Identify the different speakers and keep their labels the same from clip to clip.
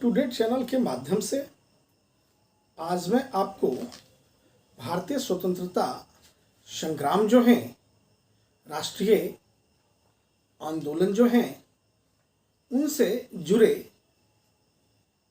Speaker 1: To date channel के माध्यम से आज मैं आपको भारतीय स्वतंत्रता संग्राम जो हैं, राष्ट्रीय आंदोलन जो हैं, उनसे जुड़े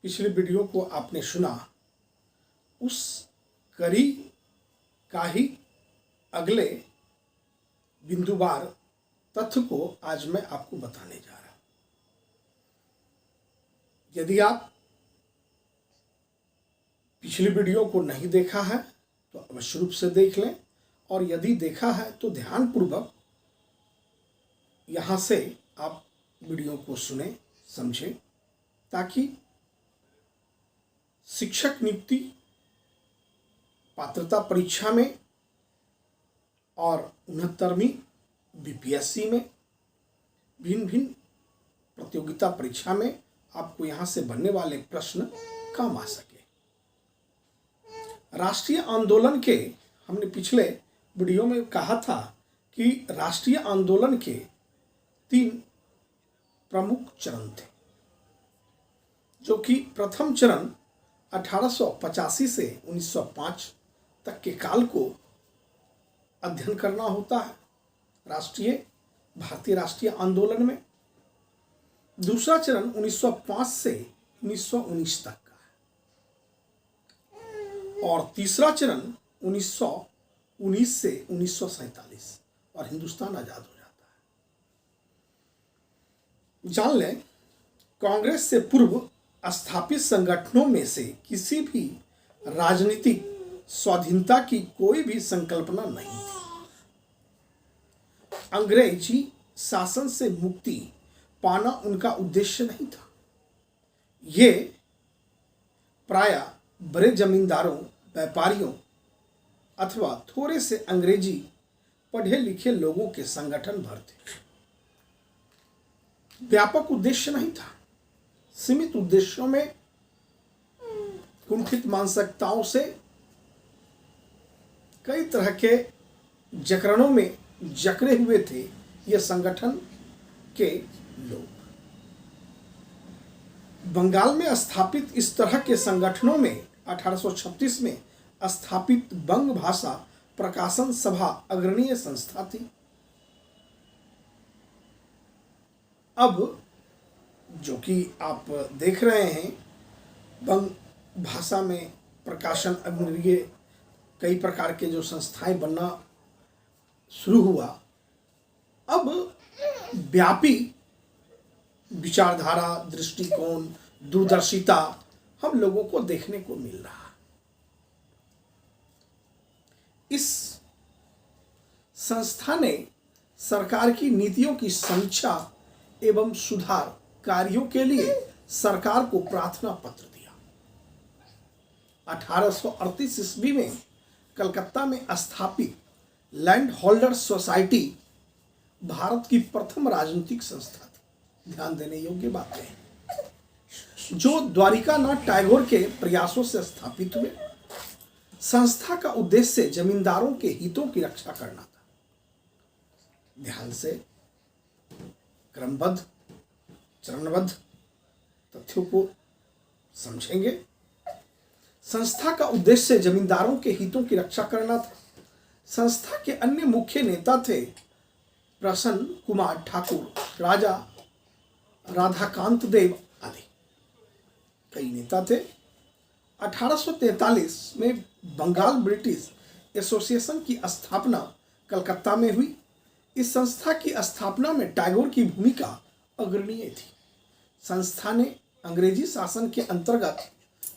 Speaker 1: पिछले वीडियो को आपने सुना, उस कड़ी का ही अगले बिंदुवार तथ्य को आज मैं आपको बताने जा रहा हूं। यदि आप पिछली वीडियो को नहीं देखा है तो अवश्य रूप से देख लें, और यदि देखा है तो ध्यानपूर्वक यहाँ से आप वीडियो को सुने समझें, ताकि शिक्षक नियुक्ति पात्रता परीक्षा में और 69वीं बीपीएससी में भिन्न भिन्न प्रतियोगिता परीक्षा में आपको यहाँ से बनने वाले प्रश्न काम आ सके। राष्ट्रीय आंदोलन के हमने पिछले वीडियो में कहा था कि राष्ट्रीय आंदोलन के 3 प्रमुख चरण थे, जो कि प्रथम चरण 1885 से 1905 तक के काल को अध्ययन करना होता है भारतीय राष्ट्रीय आंदोलन में। दूसरा चरण 1905 से 1919 तक का है, और तीसरा चरण 1919 से 1947, और हिंदुस्तान आजाद हो जाता है। जान लें, कांग्रेस से पूर्व स्थापित संगठनों में से किसी भी राजनीतिक स्वाधीनता की कोई भी संकल्पना नहीं थी। अंग्रेजी शासन से मुक्ति पाना उनका उद्देश्य नहीं था। ये प्रायः बड़े जमींदारों, व्यापारियों अथवा थोड़े से अंग्रेजी पढ़े लिखे लोगों के संगठन भर थे। व्यापक उद्देश्य नहीं था। सीमित उद्देश्यों में कुंठित मानसिकताओं से कई तरह के जकरणों में जकड़े हुए थे ये संगठन के लोग। बंगाल में स्थापित इस तरह के संगठनों में 1836 में स्थापित बंग भाषा प्रकाशन सभा अग्रणीय संस्था थी। अब जो कि आप देख रहे हैं, बंग भाषा में प्रकाशन अग्रणीय कई प्रकार के जो संस्थाएं बनना शुरू हुआ। अब व्यापी विचारधारा, दृष्टिकोण, दूरदर्शिता हम लोगों को देखने को मिल रहा। इस संस्था ने सरकार की नीतियों की समीक्षा एवं सुधार कार्यों के लिए सरकार को प्रार्थना पत्र दिया। 1838 ईस्वी में कलकत्ता में स्थापित लैंड होल्डर सोसाइटी भारत की प्रथम राजनीतिक संस्था थी। ध्यान देने योग्य बातें हैं, जो द्वारिकानाथ टैगोर के प्रयासों से स्थापित हुए। संस्था का उद्देश्य जमींदारों के हितों की रक्षा करना था। ध्यान से क्रमबद्ध, चरणबद्ध तथ्यों को समझेंगे। संस्था का उद्देश्य जमींदारों के हितों की रक्षा करना था। संस्था के अन्य मुख्य नेता थे प्रसन्न कुमार ठाकुर, राजा राधाकांत देव आदि कई नेता थे। 1843 में बंगाल ब्रिटिश एसोसिएशन की स्थापना कलकत्ता में हुई। इस संस्था की स्थापना में टैगोर की भूमिका अग्रणीय थी। संस्था ने अंग्रेजी शासन के अंतर्गत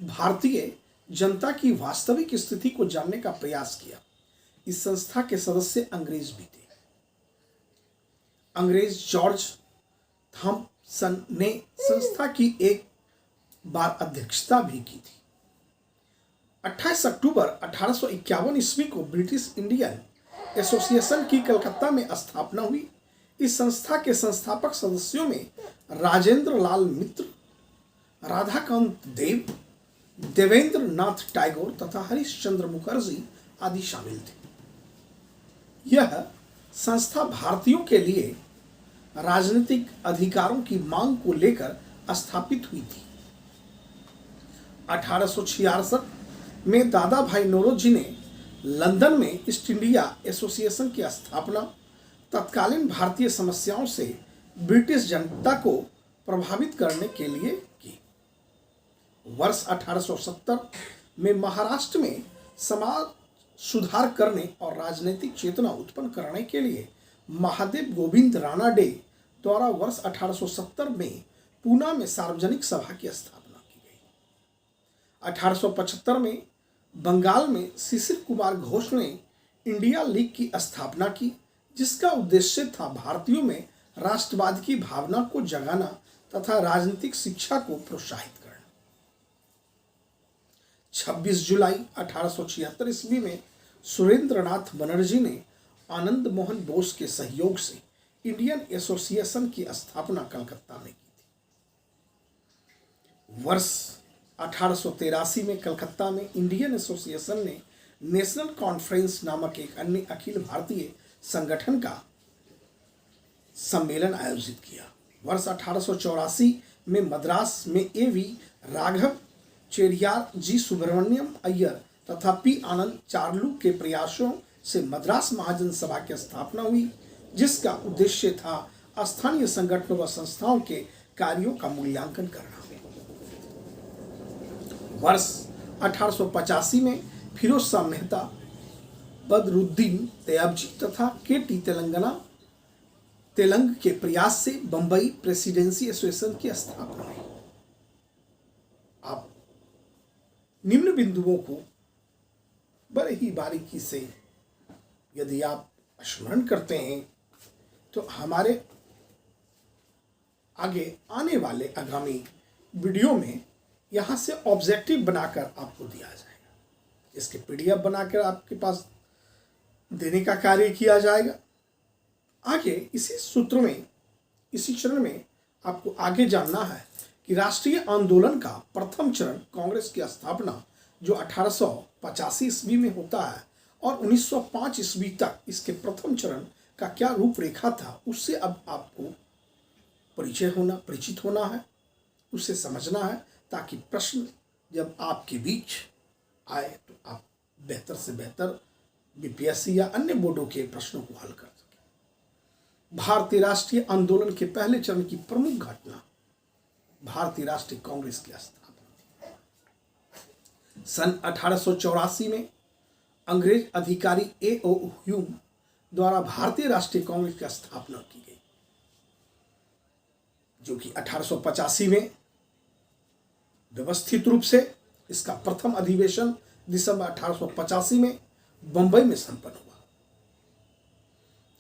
Speaker 1: भारतीय जनता की वास्तविक स्थिति को जानने का प्रयास किया। इस संस्था के सदस्य अंग्रेज भी थे। अंग्रेज जॉर्ज थॉमसन ने संस्था की एक बार अध्यक्षता भी की थी। 28 अक्टूबर 1851 ईस्वी को ब्रिटिश इंडियन एसोसिएशन की कलकत्ता में स्थापना हुई। इस संस्था के संस्थापक सदस्यों में राजेंद्र लाल मित्र, राधाकांत देव, देवेंद्र नाथ टैगोर तथा हरिश्चंद्र मुखर्जी आदि शामिल थे। यह संस्था भारतीयों के लिए राजनीतिक अधिकारों की मांग को लेकर स्थापित हुई थी। 1866 में दादा भाई नौरोजी ने लंदन में ईस्ट इंडिया एसोसिएशन की स्थापना तत्कालीन भारतीय समस्याओं से ब्रिटिश जनता को प्रभावित करने के लिए की। वर्ष 1870 में महाराष्ट्र में समाज सुधार करने और राजनीतिक चेतना उत्पन्न करने के लिए महादेव गोविंद रानाडे द्वारा वर्ष 1870 में पूना में सार्वजनिक सभा की स्थापना की गई। 1875 में बंगाल में शिशिर कुमार घोष ने इंडिया लीग की स्थापना की, जिसका उद्देश्य था भारतीयों में राष्ट्रवाद की भावना को जगाना तथा राजनीतिक शिक्षा को प्रोत्साहित करना। 26 जुलाई 1876 ईस्वी में सुरेंद्रनाथ बनर्जी ने आनंद मोहन बोस के सहयोग से इंडियन एसोसिएशन की स्थापना कलकत्ता में की थी। वर्ष 1883 में कलकत्ता में इंडियन एसोसिएशन ने नेशनल कॉन्फ्रेंस नामक एक अन्य अखिल भारतीय संगठन का सम्मेलन आयोजित किया। वर्ष 1884 में मद्रास में एवी राघव, चेरियार जी सुब्रमण्यम अय्यर तथा पी आनंद चार्लू के प्रयासों से मद्रास महाजन सभा की स्थापना हुई, जिसका उद्देश्य था स्थानीय संगठनों व संस्थाओं के कार्यों का मूल्यांकन करना। वर्ष 1885 में फिरोज शाह मेहता, बदरुद्दीन तैयबजी तथा के.टी. तेलंग के प्रयास से बंबई प्रेसिडेंसी एसोसिएशन की स्थापना हुई। आप निम्न बिंदुओं को बड़े ही बारीकी से यदि आप स्मरण करते हैं तो हमारे आगे आने वाले आगामी वीडियो में यहाँ से ऑब्जेक्टिव बनाकर आपको दिया जाएगा। इसके पीडीएफ बनाकर आपके पास देने का कार्य किया जाएगा। आगे इसी सूत्र में, इसी चरण में आपको आगे जानना है कि राष्ट्रीय आंदोलन का प्रथम चरण कांग्रेस की स्थापना जो 1885 ईस्वी में होता है और 1905 ईस्वी तक इसके प्रथम चरण का क्या रूपरेखा था, उससे अब आपको परिचित होना है, उसे समझना है, ताकि प्रश्न जब आपके बीच आए तो आप बेहतर से बेहतर बीपीएससी या अन्य बोर्डों के प्रश्नों को हल कर सकें। भारतीय राष्ट्रीय आंदोलन के पहले चरण की प्रमुख घटना भारतीय राष्ट्रीय कांग्रेस की स्थापना। सन 1884 में अंग्रेज अधिकारी ए.ओ. ह्यूम द्वारा भारतीय राष्ट्रीय कांग्रेस की स्थापना की गई, जो कि 1885 में व्यवस्थित रूप से इसका प्रथम अधिवेशन दिसंबर 1885 में बंबई में संपन्न हुआ,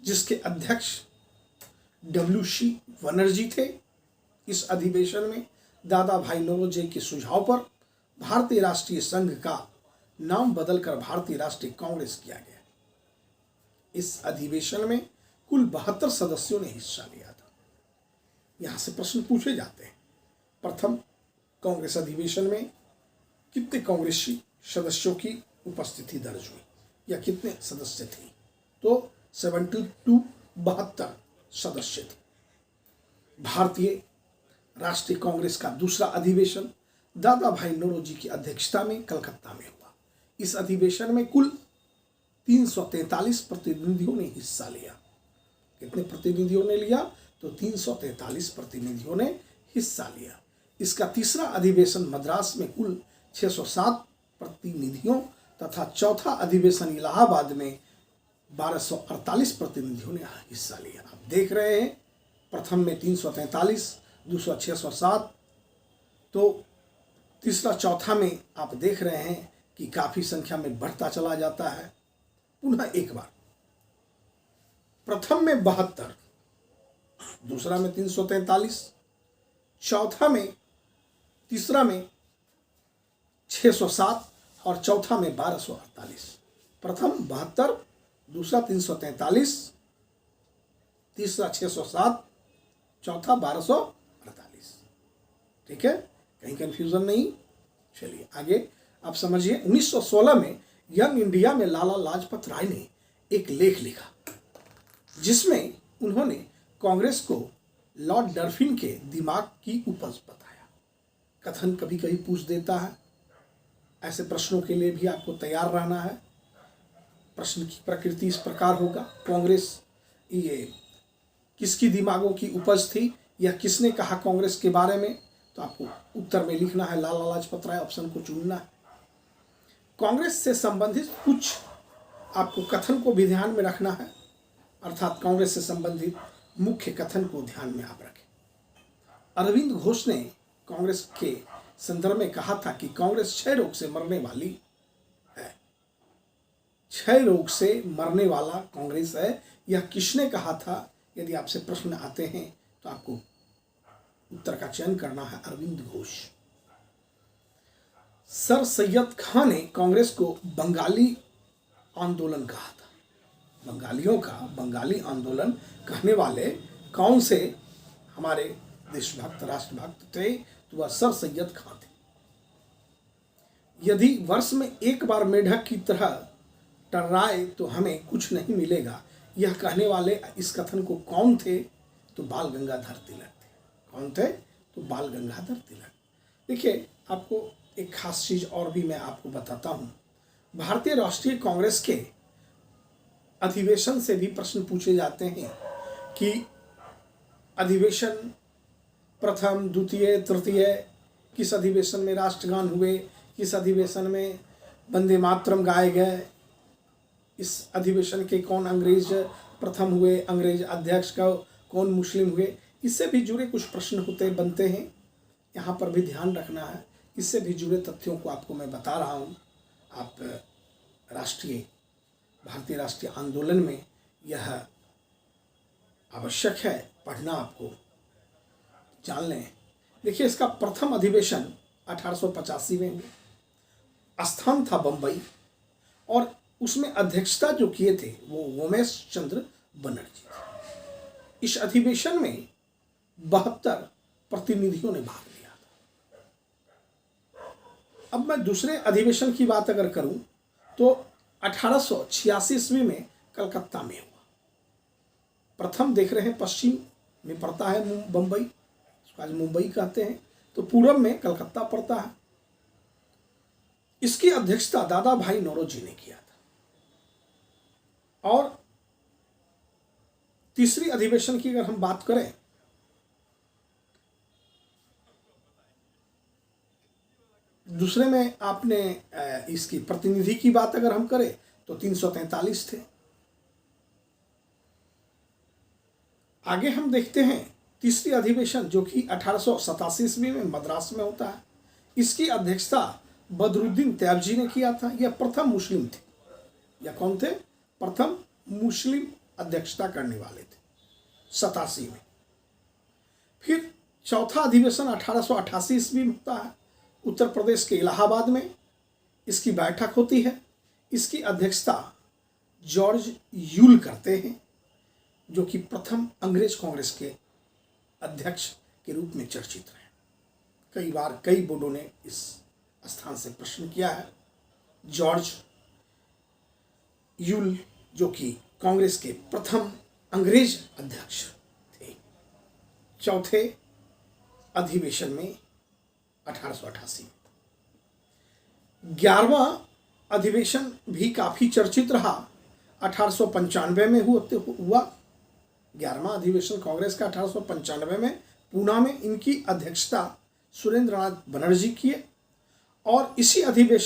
Speaker 1: जिसके अध्यक्ष डब्ल्यू.सी. बनर्जी थे। इस अधिवेशन में दादा भाई नौरोजी के सुझाव पर भारतीय राष्ट्रीय संघ का नाम बदलकर भारतीय राष्ट्रीय कांग्रेस किया गया। इस अधिवेशन में कुल 72 सदस्यों ने हिस्सा लिया था। यहाँ से प्रश्न पूछे जाते हैं, प्रथम कांग्रेस अधिवेशन में कितने कांग्रेसी सदस्यों की उपस्थिति दर्ज हुई या कितने सदस्य थे? तो 72 सदस्य थे। भारतीय राष्ट्रीय कांग्रेस का दूसरा अधिवेशन दादा भाई नौरोजी की अध्यक्षता में कलकत्ता में हुआ। इस अधिवेशन में कुल 343 प्रतिनिधियों ने हिस्सा लिया। कितने प्रतिनिधियों ने लिया? तो 343 प्रतिनिधियों ने हिस्सा लिया। इसका तीसरा अधिवेशन मद्रास में कुल 607 प्रतिनिधियों तथा चौथा अधिवेशन इलाहाबाद में 1248 प्रतिनिधियों ने हिस्सा लिया। आप देख रहे हैं, प्रथम में 343, दूसरा 607, तो तीसरा चौथा में आप देख रहे हैं कि काफ़ी संख्या में बढ़ता चला जाता है। पुनः एक बार, प्रथम में 72, दूसरा में 343, चौथा में, तीसरा में 607 और चौथा में 1248। प्रथम 72, दूसरा 343, तीसरा 607, चौथा 1248। ठीक है, कहीं कंफ्यूजन नहीं। चलिए आगे आप समझिए। 1916 में यंग इंडिया में लाला लाजपत राय ने एक लेख लिखा, जिसमें उन्होंने कांग्रेस को लॉर्ड डर्फिन के दिमाग की उपज बताया। कथन कभी कभी पूछ देता है ऐसे प्रश्नों के लिए भी आपको तैयार रहना है। प्रश्न की प्रकृति इस प्रकार होगा, कांग्रेस ये किसकी दिमागों की उपज थी या किसने कहा कांग्रेस के बारे में, तो आपको उत्तर में लिखना है लाला लाजपत राय, ऑप्शन को चुनना है। कांग्रेस से संबंधित कुछ आपको कथन को भी ध्यान में रखना है, अर्थात कांग्रेस से संबंधित मुख्य कथन को ध्यान में आप रखें। अरविंद घोष ने कांग्रेस के संदर्भ में कहा था कि कांग्रेस क्षय रोग से मरने वाली है। क्षय रोग से मरने वाला कांग्रेस है, यह किसने कहा था? यदि आपसे प्रश्न आते हैं तो आपको उत्तर का चयन करना है, अरविंद घोष। सर सैयद खान ने कांग्रेस को बंगाली आंदोलन कहा था। बंगालियों का बंगाली आंदोलन कहने वाले कौन से हमारे देशभक्त राष्ट्रभक्त थे? तो वह सर सैयद खान थे। यदि वर्ष में एक बार मेढक की तरह टर्राए तो हमें कुछ नहीं मिलेगा, यह कहने वाले इस कथन को कौन थे? तो बाल गंगाधर तिलक थे। कौन थे? तो बाल गंगाधर तिलक। देखिए, आपको एक खास चीज और भी मैं आपको बताता हूं। भारतीय राष्ट्रीय कांग्रेस के अधिवेशन से भी प्रश्न पूछे जाते हैं कि अधिवेशन प्रथम, द्वितीय, तृतीय, किस अधिवेशन में राष्ट्रगान हुए, किस अधिवेशन में वंदे मातरम गाए गए, इस अधिवेशन के कौन अंग्रेज प्रथम हुए, अंग्रेज अध्यक्ष का कौन मुस्लिम हुए, इससे भी जुड़े कुछ प्रश्न बनते हैं। यहाँ पर भी ध्यान रखना है। इससे भी जुड़े तथ्यों को आपको मैं बता रहा हूँ। आप भारतीय राष्ट्रीय आंदोलन में यह आवश्यक है पढ़ना, आपको जान लें। देखिए, इसका प्रथम अधिवेशन 1885 में हुआ। स्थान था बम्बई और उसमें अध्यक्षता जो किए थे वो उमेश चंद्र बनर्जी थे। इस अधिवेशन में 72 प्रतिनिधियों ने भाग लिया था। अब मैं दूसरे अधिवेशन की बात अगर करूं तो 1886 ईस्वी में कलकत्ता में हुआ। प्रथम देख रहे हैं पश्चिम में पड़ता है बम्बई, उसको आज मुंबई कहते हैं, तो पूरब में कलकत्ता पड़ता है। इसकी अध्यक्षता दादा भाई नौरोजी ने किया था। और तीसरी अधिवेशन की अगर हम बात करें दूसरे में आपने इसकी प्रतिनिधि की बात अगर हम करें तो 343 थे। आगे हम देखते हैं तीसरी अधिवेशन जो कि 1887 ईस्वी में मद्रास में होता है। इसकी अध्यक्षता बदरुद्दीन तैयबजी ने किया था। यह प्रथम मुस्लिम थे। यह कौन थे? प्रथम मुस्लिम अध्यक्षता करने वाले थे 87 में। फिर चौथा अधिवेशन 1888 ईस्वी में होता है उत्तर प्रदेश के इलाहाबाद में। इसकी बैठक होती है। इसकी अध्यक्षता जॉर्ज यूल करते हैं जो कि प्रथम अंग्रेज कांग्रेस के अध्यक्ष के रूप में चर्चित रहे। कई बार कई बोर्डों ने इस स्थान से प्रश्न किया है। जॉर्ज यूल जो कि कांग्रेस के प्रथम अंग्रेज अध्यक्ष थे चौथे अधिवेशन में 1888। 11वां अधिवेशन भी काफी चर्चित रहा। 1895 में हुआ 11वां अधिवेशन कांग्रेस का 1895 में पूना में। इनकी अध्यक्षता सुरेंद्रनाथ बनर्जी किए और इसी अधिवेशन